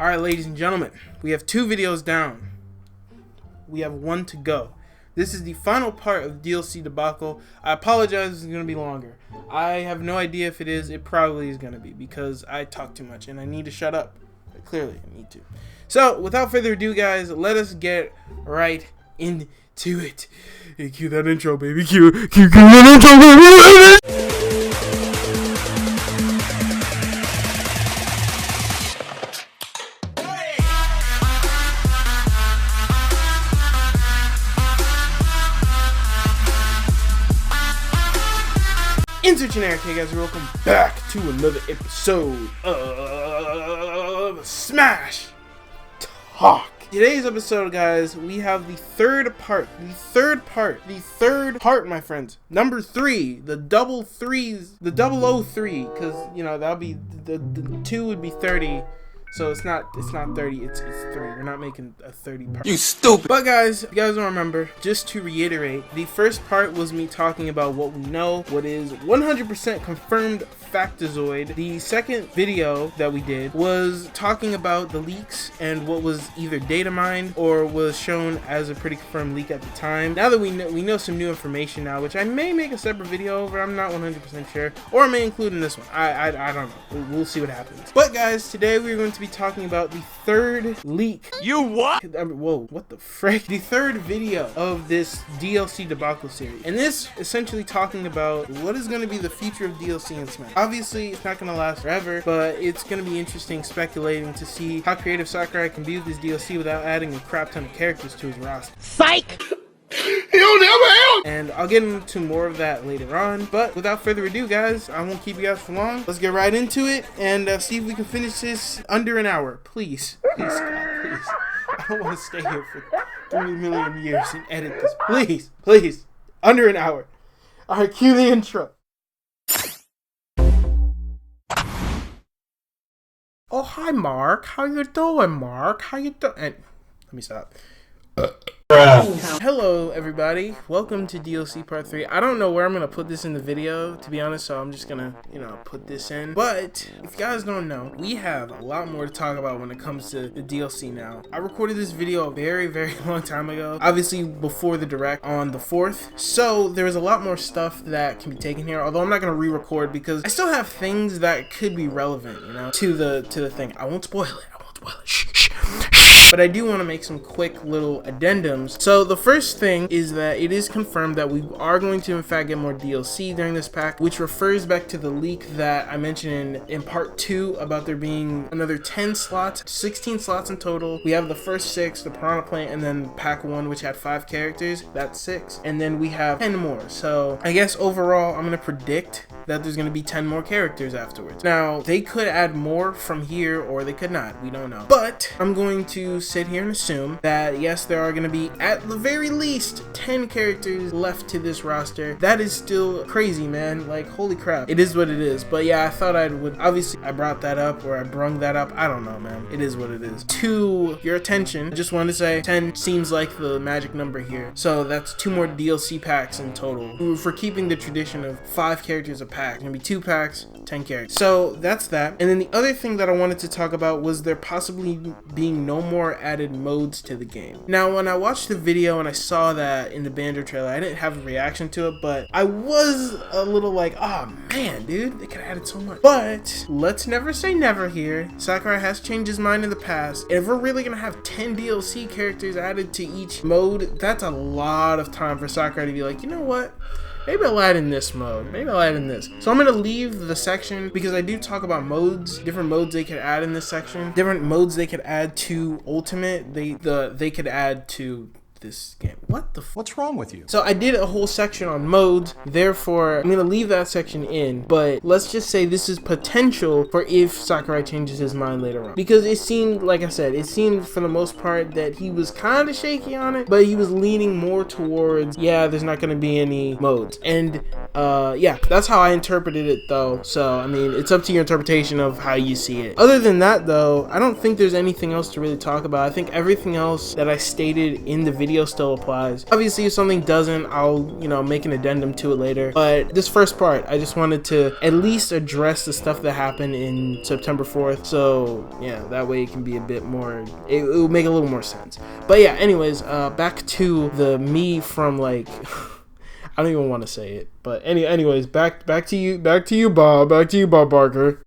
Alright, ladies and gentlemen, we have 2 videos down. We have 1 to go. This is the final part of DLC debacle. I apologize, it's going to be longer. I have no idea if it is. It probably is going to be because I talk too much and I need to shut up. Clearly, I need to. So, without further ado, guys, let us get right into it. Hey, cue that intro, baby. Cue that intro, baby. Insert generic. Hey guys, welcome back to another episode of Smash Talk. Today's episode, guys, we have the third part, my friends. Number 3, the double threes, the 003, because, you know, that'll be, the 2 would be 30. So it's not 30, it's 3. We're not making a 30 part. You stupid! But guys, if you guys don't remember, just to reiterate, the first part was me talking about what we know, what is 100% confirmed factozoid. The second video that we did was talking about the leaks and what was either data mined or was shown as a pretty confirmed leak at the time. Now that we know some new information now, which I may make a separate video over, I'm not 100% sure, or I may include in this one. I don't know. We'll see what happens. But guys, today we're going to be talking about the third leak. You what? Whoa, what the frick? The third video of this DLC debacle series. And this essentially talking about what is going to be the future of DLC in Smash. Obviously, it's not going to last forever, but it's going to be interesting speculating to see how creative Sakurai can be with this DLC without adding a crap ton of characters to his roster. Psych! He'll never help! And I'll get into more of that later on. But without further ado, guys, I won't keep you guys for long. Let's get right into it and see if we can finish this under an hour. Please. Please, God, please. I don't want to stay here for 3 million years and edit this. Please. Please. Under an hour. Alright, cue the intro. Oh, hi, Mark. How you doing, Mark? How you doing? Let me stop. Hello everybody, welcome to DLC part 3. I don't know where I'm gonna put this in the video, to be honest, so I'm just gonna, put this in. But if you guys don't know, we have a lot more to talk about when it comes to the DLC now. I recorded this video a very, very long time ago, obviously before the direct on the 4th, so there's a lot more stuff that can be taken here, although I'm not gonna re-record because I still have things that could be relevant, to the thing. I won't spoil it. Shh. But I do want to make some quick little addendums. So the first thing is that it is confirmed that we are going to in fact get more DLC during this pack, which refers back to the leak that I mentioned in part 2 about there being another 10 slots, 16 slots in total. We have the first 6, the Piranha Plant, and then pack 1, which had 5 characters. That's 6. And then we have 10 more. So I guess overall, I'm going to predict that there's going to be 10 more characters afterwards. Now, they could add more from here or they could not. We don't know. But I'm going to sit here and assume that yes, there are going to be at the very least 10 characters left to this roster. That is still crazy, man. Like, holy crap. It is what it is. But yeah, I thought obviously I brought that up or I brung that up. I don't know, man. It is what it is. To your attention, I just wanted to say 10 seems like the magic number here. So that's 2 more DLC packs in total. For keeping the tradition of 5 characters a pack. It's gonna be 2 packs, 10 characters. So that's that. And then the other thing that I wanted to talk about was there possibly being no more added modes to the game. Now, when I watched the video and I saw that in the Banjo trailer, I didn't have a reaction to it, but I was a little like, oh man, dude, they could have added so much. But let's never say never here. Sakurai has changed his mind in the past. If we're really gonna have 10 DLC characters added to each mode, that's a lot of time for Sakurai to be like, you know what? Maybe I'll add in this mode. Maybe I'll add in this. So I'm going to leave the section because I do talk about modes, different modes they could add in this section, different modes they could add to Ultimate, they could add to this game. What's wrong with you? So I did a whole section on modes, therefore I'm gonna leave that section in, but let's just say this is potential for if Sakurai changes his mind later on, because it seemed, like I said, it seemed for the most part that he was kind of shaky on it, but he was leaning more towards, yeah, there's not gonna be any modes. And yeah, that's how I interpreted it though. So I mean, it's up to your interpretation of how you see it. Other than that though, I don't think there's anything else to really talk about. I think everything else that I stated in the video still applies. Obviously if something doesn't, I'll, you know, make an addendum to it later. But this first part, I just wanted to at least address the stuff that happened in September 4th. So yeah, that way it can be a bit more, it will make a little more sense. But yeah, anyways, back to the me from like I don't even want to say it, but anyways, back to you, Bob Barker.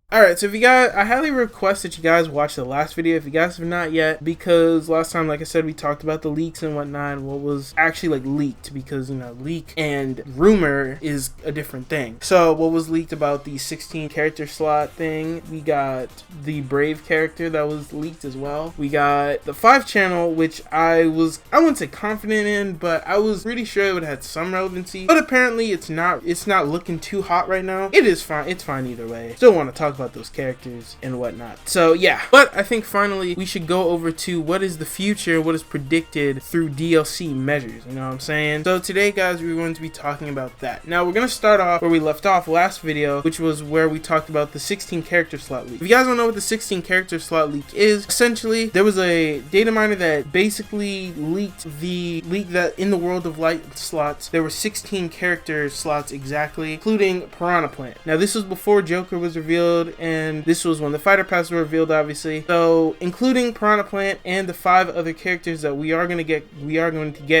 Alright, so if you guys, I highly request that you guys watch the last video if you guys have not yet, because last time, like I said, we talked about the leaks and whatnot, and what was actually like leaked, because, you know, leak and rumor is a different thing. So what was leaked about the 16 character slot thing, we got the Brave character that was leaked as well. We got the 5 channel, which I wouldn't say confident in, but I was pretty sure it would have had some relevancy, but apparently it's not looking too hot right now. It is fine, it's fine either way. Still want to talk about those characters and whatnot. So yeah, but I think finally we should go over to what is the future, what is predicted through DLC measures, you know what I'm saying? So today guys, we're going to be talking about that. Now we're going to start off where we left off last video, which was where we talked about the 16 character slot leak. If you guys don't know what the 16 character slot leak is, essentially there was a data miner that basically leaked that in the World of Light slots there were 16 character slots exactly, including Piranha Plant. Now this was before Joker was revealed, and this was when the fighter passes were revealed, obviously. So including Piranha Plant and the 5 other characters that we are going to get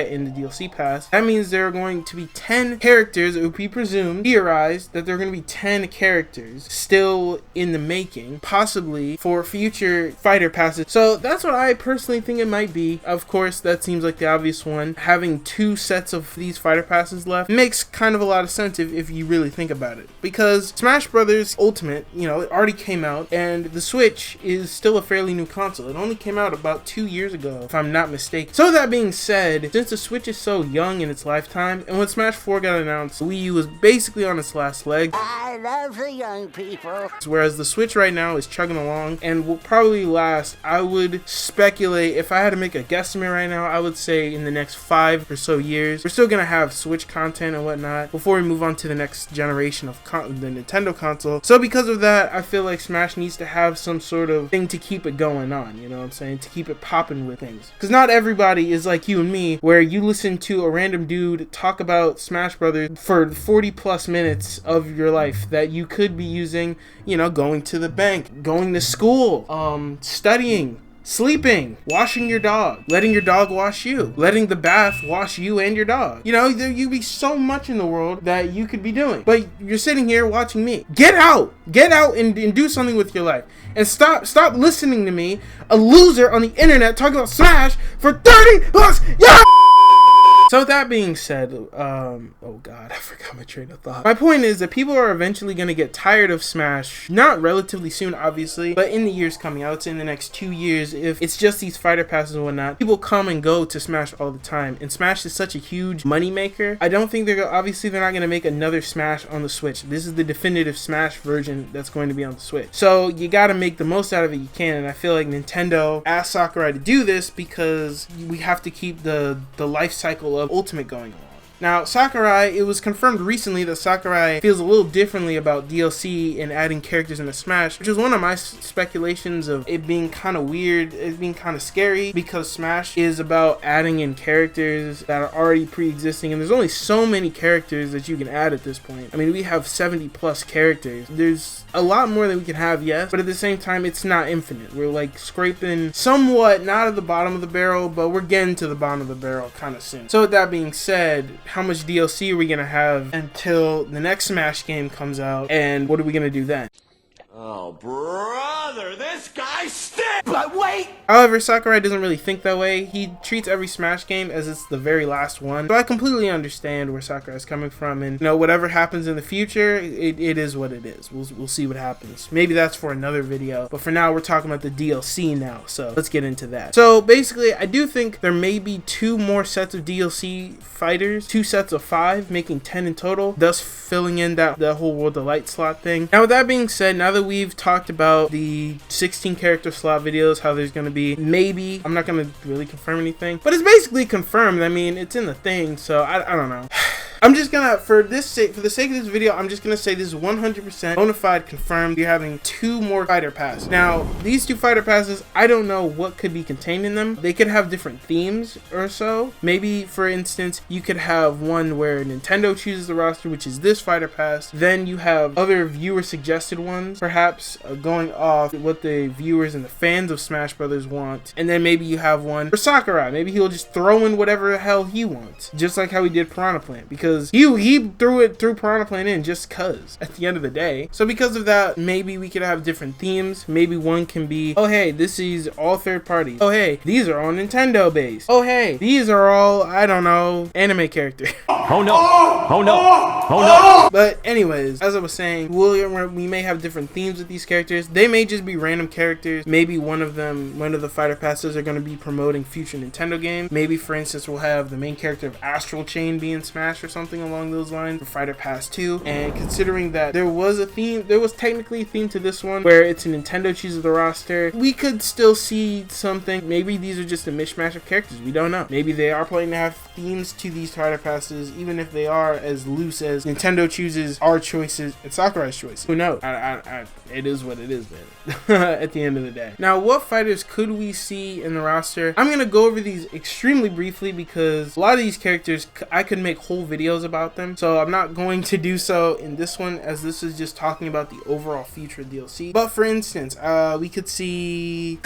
in the DLC pass, that means there are going to be 10 characters. It would be theorized that there are going to be 10 characters still in the making, possibly for future fighter passes. So that's what I personally think it might be. Of course, that seems like the obvious one. Having 2 sets of these fighter passes left makes kind of a lot of sense if you really think about it, because Smash Brothers Ultimate, you know, it already came out, and the Switch is still a fairly new console. It only came out about 2 years ago, if I'm not mistaken. So that being said, since the Switch is so young in its lifetime, and when Smash 4 got announced, Wii U was basically on its last leg. I love the young people. Whereas the Switch right now is chugging along and will probably last, I would speculate, if I had to make a guesstimate right now, I would say in the next 5 or so years, we're still gonna have Switch content and whatnot before we move on to the next generation of the Nintendo console. So because of that, I feel like Smash needs to have some sort of thing to keep it going on, you know what I'm saying, to keep it popping with things. Because not everybody is like you and me, where you listen to a random dude talk about Smash Brothers for 40 plus minutes of your life that you could be using, you know, going to the bank, going to school, studying, sleeping, washing your dog, letting your dog wash you, letting the bath wash you and your dog. You know, you'd be so much in the world that you could be doing, but you're sitting here watching me. Get out and do something with your life, and stop listening to me, a loser on the internet, talking about Smash for 30 plus years. So with that being said, oh god, I forgot my train of thought. My point is that people are eventually going to get tired of Smash, not relatively soon, obviously, but in the years coming, I would say in the next 2 years, if it's just these fighter passes and whatnot, people come and go to Smash all the time, and Smash is such a huge money maker. I don't think they're not going to make another Smash on the Switch. This is the definitive Smash version that's going to be on the Switch. So you got to make the most out of it you can, and I feel like Nintendo asked Sakurai to do this because we have to keep the life cycle of Ultimate going on. Now, Sakurai, it was confirmed recently that Sakurai feels a little differently about DLC and adding characters into Smash, which is one of my speculations of it being kind of weird, it being kind of scary, because Smash is about adding in characters that are already pre-existing, and there's only so many characters that you can add at this point. I mean, we have 70 plus characters. There's a lot more than we can have, yes, but at the same time, it's not infinite. We're like scraping somewhat, not at the bottom of the barrel, but we're getting to the bottom of the barrel kind of soon. So with that being said, how much DLC are we gonna have until the next Smash game comes out, and what are we gonna do then? Oh, brother, this guy stinks! But wait! However, Sakurai doesn't really think that way. He treats every Smash game as it's the very last one. So I completely understand where Sakurai's coming from, and, you know, whatever happens in the future, it is what it is. We'll see what happens. Maybe that's for another video, but for now, we're talking about the DLC now, so let's get into that. So basically, I do think there may be 2 more sets of DLC fighters, 2 sets of 5, making 10 in total, thus filling in that whole World of Light slot thing. Now, with that being said, now that we've talked about the 16 character slot videos, how there's going to be maybe, I'm not going to really confirm anything, but it's basically confirmed. I mean, it's in the thing, so I don't know. I'm just gonna, for the sake of this video, I'm just gonna say this is 100% bona fide confirmed. You're having 2 more fighter passes. Now, these 2 fighter passes, I don't know what could be contained in them. They could have different themes or so. Maybe, for instance, you could have one where Nintendo chooses the roster, which is this fighter pass. Then you have other viewer suggested ones, perhaps going off what the viewers and the fans of Smash Brothers want. And then maybe you have one for Sakurai. Maybe he'll just throw in whatever the hell he wants, just like how he did Piranha Plant, because he threw Piranha Plant in just cuz at the end of the day. So because of that, maybe we could have different themes. Maybe one can be, oh hey, this is all third parties. Oh hey, these are all Nintendo based. Oh hey, these are all, I don't know, anime characters. Oh no! Oh no! Oh no! But anyways, as I was saying, we may have different themes with these characters. They may just be random characters. Maybe one of the fighter passes are going to be promoting future Nintendo games. Maybe, for instance, we'll have the main character of Astral Chain being Smash or something along those lines for Fighter Pass 2. And considering that there was technically a theme to this one where it's a Nintendo chooses the roster, we could still see something. Maybe these are just a mishmash of characters. We don't know. Maybe they are planning to have themes to these fighter passes, even if they are as loose as Nintendo chooses our choices and Sakurai's choices. Who knows? It is what it is, man. At the end of the day. Now, what fighters could we see in the roster? I'm gonna go over these extremely briefly because a lot of these characters I could make whole videos about them, so I'm not going to do so in this one, as this is just talking about the overall feature of DLC. But for instance, we could see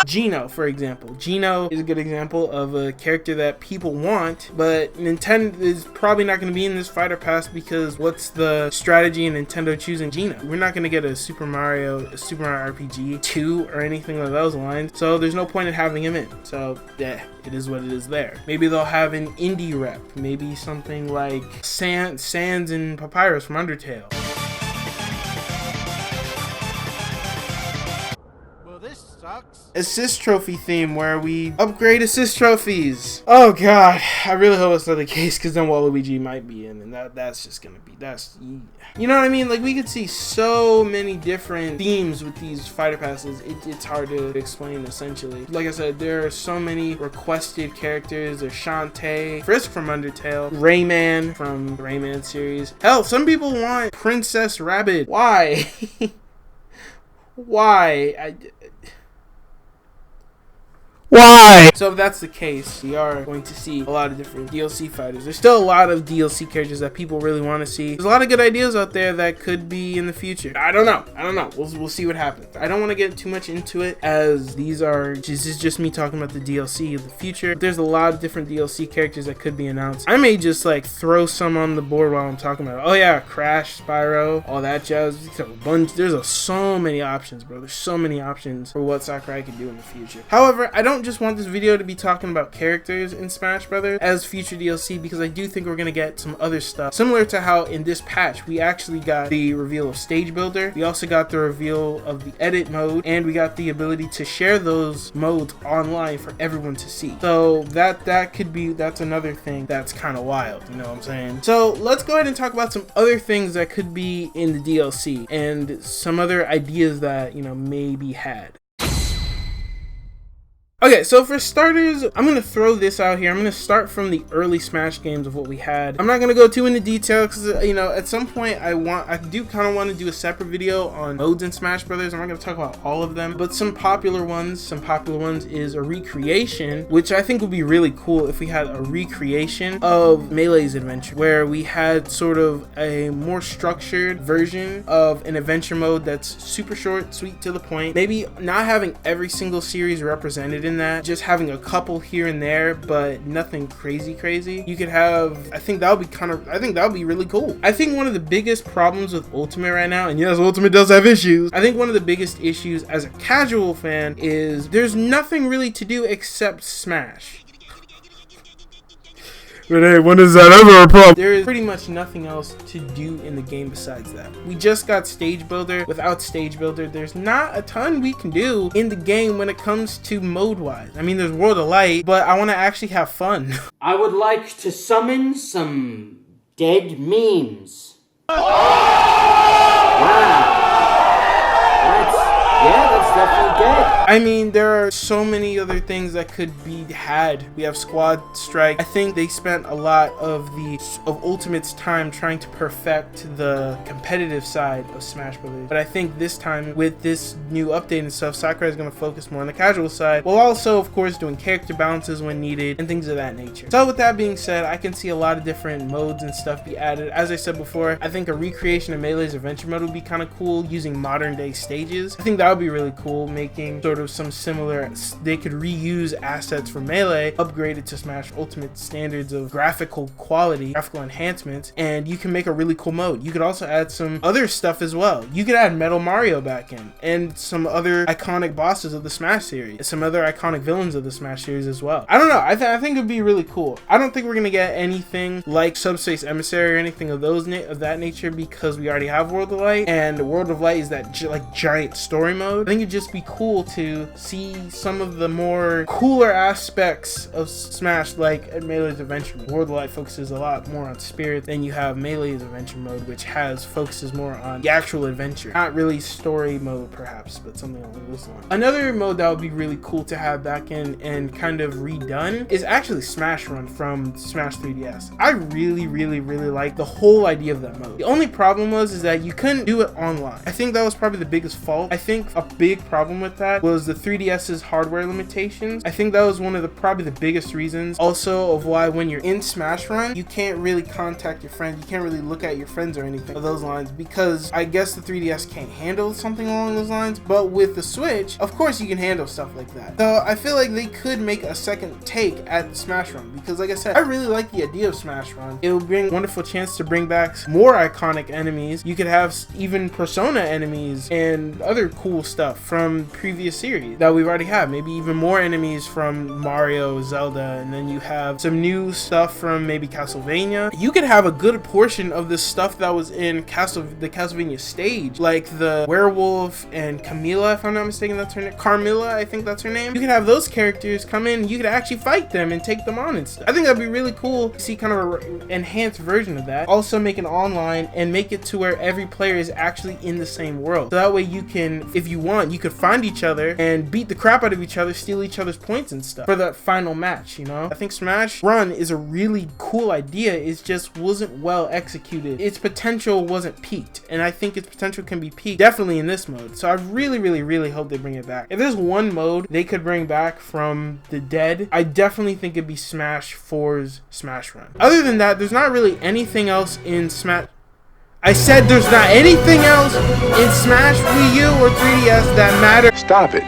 Geno, for example. Geno is a good example of a character that people want, but Nintendo is probably not going to be in this fighter pass because what's the strategy in Nintendo choosing Geno? We're not going to get a Super Mario RPG 2 or anything along those lines, so there's no point in having him in. So yeah, it is what it is there. Maybe they'll have an indie rep, maybe something like Sans and Papyrus from Undertale. Assist trophy theme where we upgrade assist trophies. Oh god, I really hope it's not the case, because then Waluigi might be in, and that's just gonna be, you know what I mean? Like, we could see so many different themes with these fighter passes. It's hard to explain, essentially. Like I said, there are so many requested characters. There's Shantae, Frisk from Undertale, Rayman from the Rayman series. Hell, some people want Princess Rabbit. Why? Why? Why? So if that's the case, we are going to see a lot of different DLC fighters. There's still a lot of DLC characters that people really want to see. There's a lot of good ideas out there that could be in the future. I don't know. We'll see what happens. I don't want to get too much into it, as this is just me talking about the DLC of the future. But there's a lot of different DLC characters that could be announced. I may just like throw some on the board while I'm talking about it. Oh yeah, Crash, Spyro, all that jazz. There's so many options, bro. There's so many options for what Sakurai can do in the future. However, I don't just want this video to be talking about characters in Smash Brothers as future DLC, because I do think we're gonna get some other stuff similar to how in this patch we actually got the reveal of Stage Builder. We also got the reveal of the edit mode, and we got the ability to share those modes online for everyone to see. So that's another thing that's kind of wild, you know what I'm saying? So let's go ahead and talk about some other things that could be in the DLC and some other ideas that, you know, may be had. Okay, so for starters, I'm going to throw this out here. I'm going to start from the early Smash games of what we had. I'm not going to go too into detail because, you know, at some point I do kind of want to do a separate video on modes in Smash Brothers. I'm not going to talk about all of them, but some popular ones is a recreation, which I think would be really cool if we had a recreation of Melee's adventure, where we had sort of a more structured version of an adventure mode that's super short, sweet, to the point. Maybe not having every single series represented in that, just having a couple here and there, but nothing crazy. You could have, I think that would be really cool. I think one of the biggest problems with Ultimate right now, and yes, Ultimate does have issues, I think one of the biggest issues as a casual fan is there's nothing really to do except Smash. But hey, when is that ever a problem? There is pretty much nothing else to do in the game besides that. We just got Stage Builder. Without Stage Builder, there's not a ton we can do in the game when it comes to mode-wise. I mean, there's World of Light, but I want to actually have fun. I would like to summon some dead memes. Wow. That's definitely dead. I mean, there are so many other things that could be had. We have Squad Strike. I think they spent a lot of Ultimate's time trying to perfect the competitive side of Smash Brothers. But I think this time, with this new update and stuff, Sakurai is going to focus more on the casual side, while also, of course, doing character balances when needed and things of that nature. So with that being said, I can see a lot of different modes and stuff be added. As I said before, I think a recreation of Melee's adventure mode would be kind of cool, using modern day stages. I think that would be really cool, making sort of some similar, they could reuse assets from Melee, upgraded to Smash Ultimate standards of graphical quality, graphical enhancements, and you can make a really cool mode. You could also add some other stuff as well. You could add Metal Mario back in, and some other iconic bosses of the Smash series, some other iconic villains of the Smash series as well. I don't know, I think it'd be really cool. I don't think we're gonna get anything like Subspace Emissary or anything of that nature, because we already have World of Light, and World of Light is that giant story mode. I think it'd just be cool to see some of the more cooler aspects of Smash, like Melee's adventure mode. World of Light focuses a lot more on spirit, then you have Melee's adventure mode, which focuses more on the actual adventure, not really story mode perhaps, but something along those lines. Another mode that would be really cool to have back in and kind of redone is actually Smash Run from Smash 3DS. I really like the whole idea of that mode. The only problem is that you couldn't do it online. I think that was probably the biggest fault. I think a big problem with that was the 3DS's hardware limitations. I think that was one of probably the biggest reasons also of why when you're in Smash Run, you can't really contact your friends. You can't really look at your friends or anything of those lines, because I guess the 3DS can't handle something along those lines. But with the Switch, of course you can handle stuff like that. So I feel like they could make a second take at Smash Run, because like I said, I really like the idea of Smash Run. It will bring a wonderful chance to bring back more iconic enemies. You could have even Persona enemies and other cool stuff from previous series that we've already had. Maybe even more enemies from Mario, Zelda, and then you have some new stuff from maybe Castlevania. You could have a good portion of the stuff that was in the Castlevania stage, like the werewolf and Camilla, if I'm not mistaken, that's her name. Carmilla, I think that's her name. You could have those characters come in, you could actually fight them and take them on and stuff. I think that'd be really cool to see kind of an enhanced version of that. Also make it online and make it to where every player is actually in the same world. So that way you can, if you want, you could find each other and beat the crap out of each other, steal each other's points and stuff for the final match, you know? I think Smash Run is a really cool idea. It just wasn't well executed. Its potential wasn't peaked, and I think its potential can be peaked definitely in this mode. So I really hope they bring it back. If there's one mode they could bring back from the dead, I definitely think it'd be Smash 4's Smash Run. Other than that, there's not really anything else in Smash. I said there's not anything else in Smash Wii U or 3DS that matters. Stop it.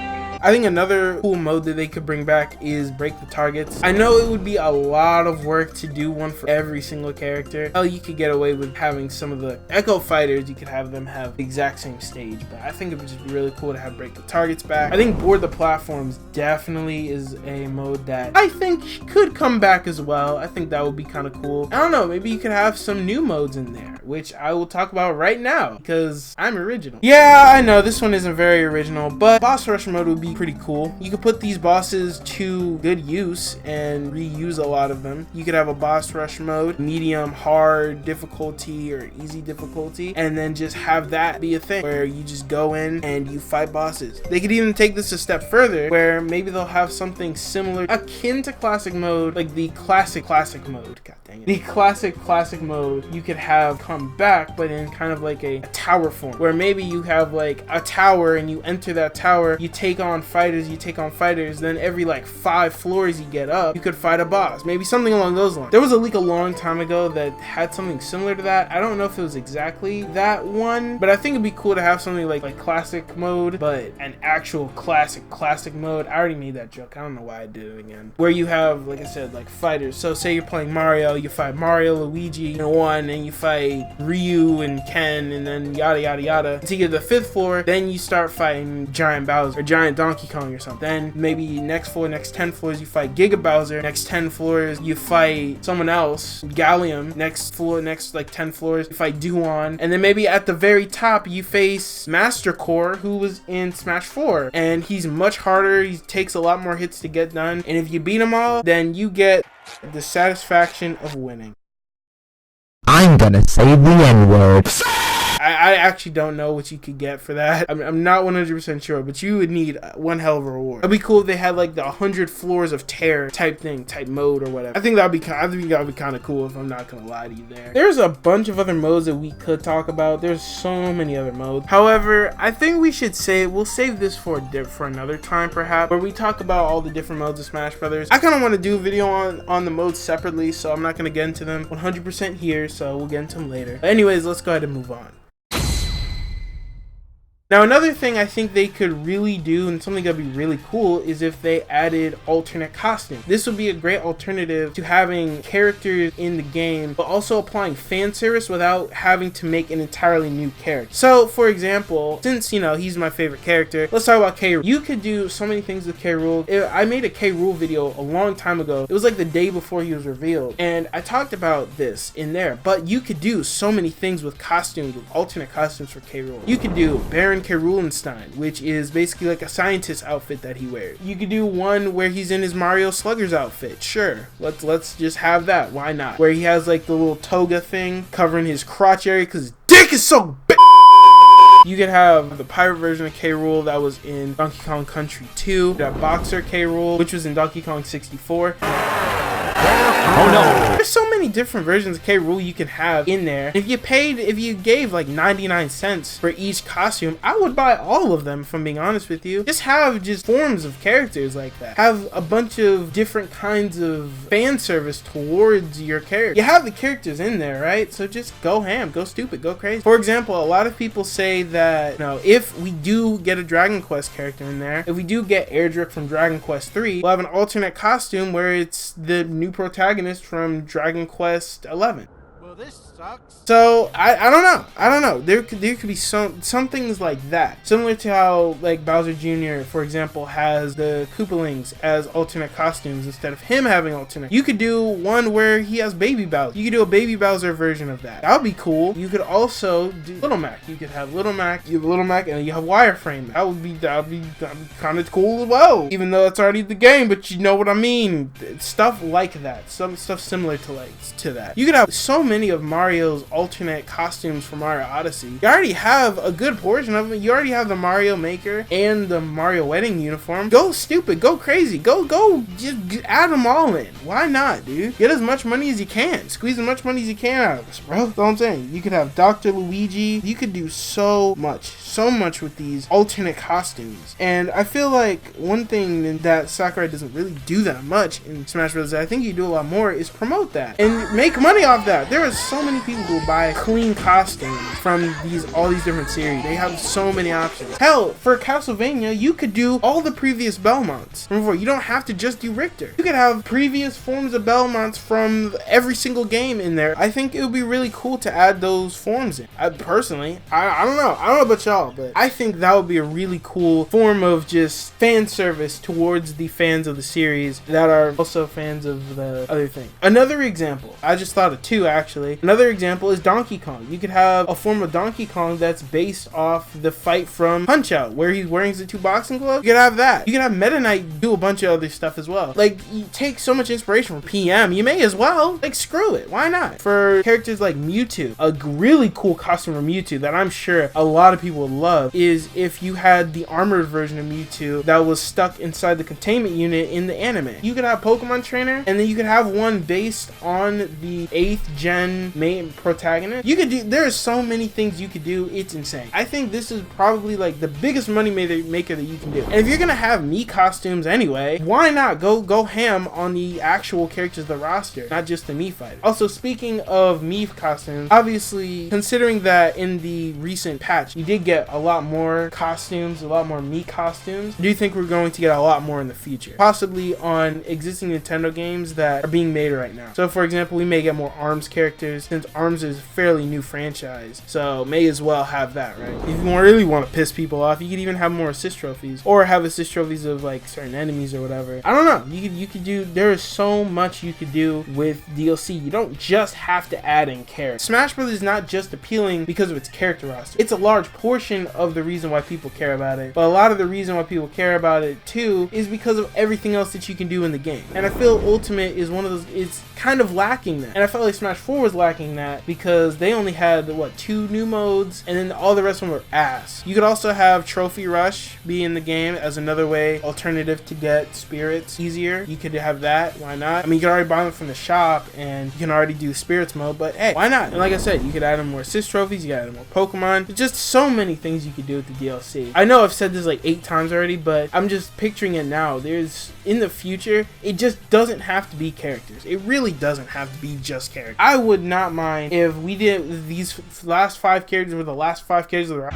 I think another cool mode that they could bring back is break the targets. I know it would be a lot of work to do one for every single character. Hell, you could get away with having some of the Echo Fighters, you could have them have the exact same stage, but I think it would just be really cool to have break the targets back. I think board the platforms definitely is a mode that I think could come back as well. I think that would be kind of cool. I don't know, maybe you could have some new modes in there, which I will talk about right now because I'm original. Yeah, I know this one isn't very original, but boss rush mode would be pretty cool. You could put these bosses to good use and reuse a lot of them. You could have a boss rush mode, medium, hard difficulty, or easy difficulty, and then just have that be a thing where you just go in and you fight bosses. They could even take this a step further where maybe they'll have something similar akin to classic mode, like the classic mode. God dang it. The classic mode you could have come back, but in kind of like a tower form, where maybe you have like a tower and you enter that tower, you take on fighters, then every like 5 floors you get up, you could fight a boss. Maybe something along those lines. There was a leak a long time ago that had something similar to that. I don't know if it was exactly that one, but I think it'd be cool to have something like classic mode, but an actual classic mode. I already made that joke. I don't know why I did it again. Where you have, like I said, like fighters. So say you're playing Mario, you fight Mario, Luigi in one, and you fight Ryu and Ken, and then yada yada. Until you get to the 5th floor, then you start fighting Giant Bowser or Giant Donkey Kong or something. Then maybe next 10 floors you fight Giga Bowser. Next 10 floors you fight someone else, Gallium. Next like 10 floors you fight Duon. And then maybe at the very top you face Master Core, who was in Smash 4. And he's much harder, he takes a lot more hits to get done. And if you beat them all, then you get the satisfaction of winning. I'm gonna say the N-word. I actually don't know what you could get for that. I'm not 100% sure, but you would need one hell of a reward. It'd be cool if they had like the 100 floors of terror type thing, type mode or whatever. I think that would be kind of cool, if I'm not gonna lie to you there. There's a bunch of other modes that we could talk about. There's so many other modes. However, I think we'll save this for another time perhaps, where we talk about all the different modes of Smash Brothers. I kind of want to do a video on the modes separately, so I'm not going to get into them 100% here, so we'll get into them later. But anyways, let's go ahead and move on. Now, another thing I think they could really do, and something that'd be really cool, is if they added alternate costumes. This would be a great alternative to having characters in the game, but also applying fan service without having to make an entirely new character. So, for example, since, you know, he's my favorite character, let's talk about K. Rool. You could do so many things with K. Rool. I made a K. Rool video a long time ago. It was like the day before he was revealed, and I talked about this in there, but you could do so many things with costumes, with alternate costumes for K. Rool. You could do Baron K. Roolenstein, which is basically like a scientist outfit that he wears. You could do one where he's in his Mario Sluggers outfit. Sure, let's just have that. Why not? Where he has like the little toga thing covering his crotch area because his dick is so big. You could have the pirate version of K. Rool that was in Donkey Kong Country 2. You have Boxer K. Rool, which was in Donkey Kong 64. Oh no! There's so many different versions of K. Rool you can have in there. If you gave like 99 cents for each costume, I would buy all of them, if I'm being honest with you. Just have forms of characters like that. Have a bunch of different kinds of fan service towards your character. You have the characters in there, right? So just go ham, go stupid, go crazy. For example, a lot of people say that, you know, if we do get a Dragon Quest character in there, if we do get Erdrick from Dragon Quest 3, we'll have an alternate costume where it's the new protagonist from Dragon Quest 11. Well, this sucks. So I don't know. There could be some things like that, similar to how like Bowser Jr., for example, has the Koopalings as alternate costumes instead of him having alternate. You could do one where he has Baby Bowser. You could do a Baby Bowser version of that. That would be cool. You could also do Little Mac. You could have Little Mac. You have Little Mac, and you have Wireframe. That would be kind of cool as well. Even though it's already the game, but you know what I mean. Stuff like that. Some stuff similar to that. You could have so many of Mario's alternate costumes for Mario Odyssey. You already have a good portion of them. You already have the Mario Maker and the Mario Wedding uniform. Go stupid, go crazy, go just add them all in. Why not, dude? Get as much money as you can. Squeeze as much money as you can out of this, bro. That's all I'm saying. You could have Dr. Luigi. You could do so much with these alternate costumes. And I feel like one thing that Sakurai doesn't really do that much in Smash Bros. I think you do a lot more is promote that and make money off that. There are so many people who buy clean costumes from all these different series. They have so many options. Hell, for Castlevania, you could do all the previous Belmonts from before. You don't have to just do Richter. You could have previous forms of Belmonts from every single game in there. I think it would be really cool to add those forms in. Personally, I don't know. I don't know about y'all, but I think that would be a really cool form of just fan service towards the fans of the series that are also fans of the other thing. Another example, I just thought of two actually. Another example is Donkey Kong. You could have a form of Donkey Kong that's based off the fight from Punch-Out, where he's wearing the two boxing gloves. You could have that. You could have Meta Knight do a bunch of other stuff as well. Like, you take so much inspiration from PM, you may as well. Like, screw it. Why not? For characters like Mewtwo, a really cool costume for Mewtwo that I'm sure a lot of people would love is if you had the armored version of Mewtwo that was stuck inside the containment unit in the anime. You could have Pokemon Trainer, and then you could have one based on the 8th gen main protagonist. You could do, there's so many things you could do. It's insane. I think this is probably like the biggest money maker that you can do. And if you're gonna have Mii costumes anyway, why not go ham on the actual characters of the roster, not just the Mii fighter. Also, speaking of Mii costumes, obviously considering that in the recent patch you did get a lot more costumes, a lot more Mii costumes, do you think we're going to get a lot more in the future? Possibly on existing Nintendo games that are being made right now. So for example, we may get more ARMS characters, since ARMS is a fairly new franchise, so may as well have that, right? If you really want to piss people off, you could even have more assist trophies, or have assist trophies of like certain enemies or whatever. I don't know. You could do, there is so much you could do with DLC. You don't just have to add in characters. Smash Bros. Is not just appealing because of its character roster. It's a large portion of the reason why people care about it, but a lot of the reason why people care about it too is because of everything else that you can do in the game. And I feel Ultimate is one of those, it's kind of lacking that. And I felt like Smash 4 was lacking fixing that because they only had what 2 new modes, and then all the rest of them were ass. You could also have Trophy Rush be in the game as another way, alternative to get spirits easier. You could have that. Why not? I mean, you can already buy them from the shop, and you can already do spirits mode. But hey, why not? And like I said, you could add in more assist trophies. You could add in more Pokemon. There's just so many things you could do with the DLC. I know I've said this like 8 times already, but I'm just picturing it now. There's in the future, it just doesn't have to be characters. It really doesn't have to be just characters. I would not mind if we did these last 5 characters were the last 5 characters of the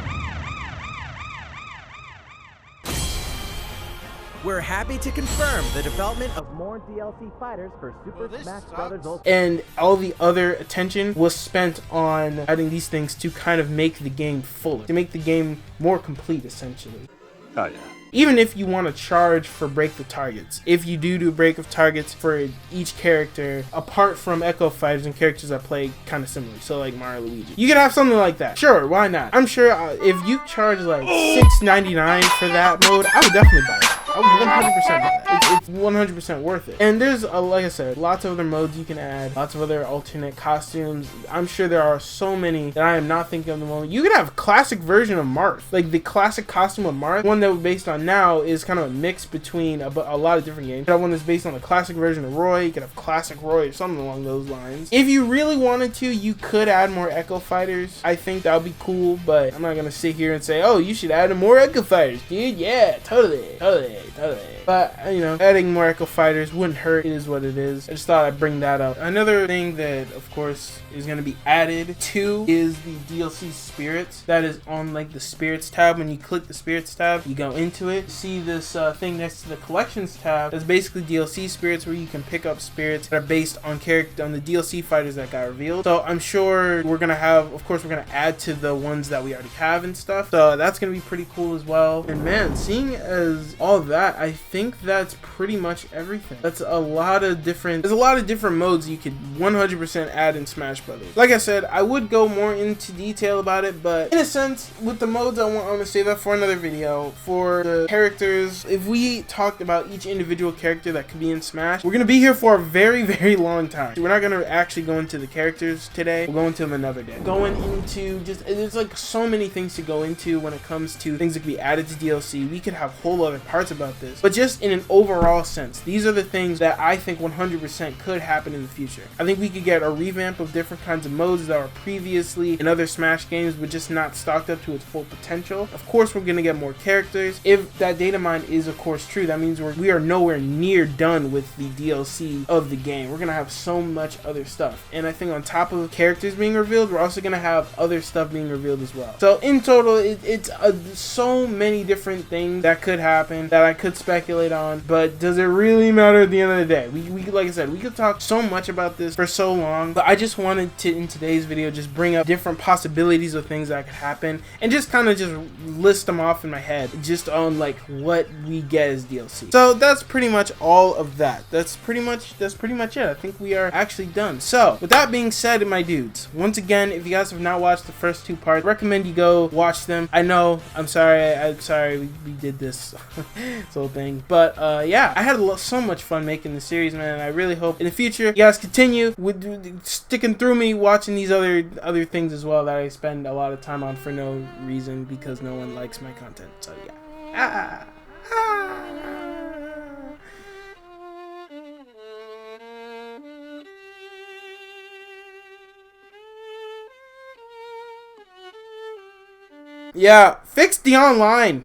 We're happy to confirm the development of more DLC fighters for Super Smash Bros. Ultimate. And all the other attention was spent on adding these things to kind of make the game fuller, to make the game more complete, essentially. Oh, yeah. Even if you want to charge for break of targets, if you do break of targets for each character, apart from Echo Fighters and characters that play kind of similarly, so like Mario, Luigi, you could have something like that. Sure, why not? I'm sure if you charge like $6.99 for that mode, I would definitely buy it. I would 100% buy that. It's 100% worth it. And there's, like I said, lots of other modes you can add, lots of other alternate costumes. I'm sure there are so many that I am not thinking of the moment. You could have a classic version of Marth, like the classic costume of Marth. One that was based on now is kind of a mix between a lot of different games. You could have one that's based on the classic version of Roy. You could have classic Roy or something along those lines. If you really wanted to, you could add more Echo Fighters. I think that would be cool, but I'm not gonna sit here and say, oh, you should add more Echo Fighters, dude. Yeah, totally. But, you know, adding more Echo Fighters wouldn't hurt. It is what it is. I just thought I'd bring that up. Another thing that, of course, is going to be added to is the DLC Spirits. That is on, like, the Spirits tab. When you click the Spirits tab, you go into it. You see this thing next to the Collections tab. That's basically DLC Spirits, where you can pick up spirits that are based on the DLC fighters that got revealed. So I'm sure we're going to have, of course, we're going to add to the ones that we already have and stuff. So that's going to be pretty cool as well. And man, seeing as all that, I think that's pretty much everything. There's a lot of different modes you could 100% add in Smash Brothers. Like I said, I would go more into detail about it, but in a sense, with the modes, I'm gonna save that for another video. For the characters, if we talked about each individual character that could be in Smash, we're gonna be here for a very, very long time. We're not gonna actually go into the characters today. We'll go into them another day. Going into there's like so many things to go into when it comes to things that could be added to DLC. We could have whole other parts about this, but just in an overall sense, these are the things that I think 100% could happen in the future. I think we could get a revamp of different kinds of modes that were previously in other Smash games but just not stocked up to its full potential. Of course, we're going to get more characters. If that data mine is of course true, that means we are nowhere near done with the DLC of the game. We're going to have so much other stuff. And I think on top of characters being revealed, we're also going to have other stuff being revealed as well. So in total, it's so many different things that could happen that I could speculate on, but does it really matter at the end of the day? We like I said, we could talk so much about this for so long, but I just wanted to, in today's video, just bring up different possibilities of things that could happen and just kind of just list them off in my head, just on like what we get as DLC. So that's pretty much all of that. That's pretty much it. I think we are actually done. So with that being said, my dudes, once again, if you guys have not watched the first 2 parts, I recommend you go watch them. I know, I'm sorry we did this whole thing, but yeah, I had so much fun making the series, man. I really hope in the future you guys continue with sticking through me watching these other things as well that I spend a lot of time on for no reason because no one likes my content. So yeah. Yeah, fix the online.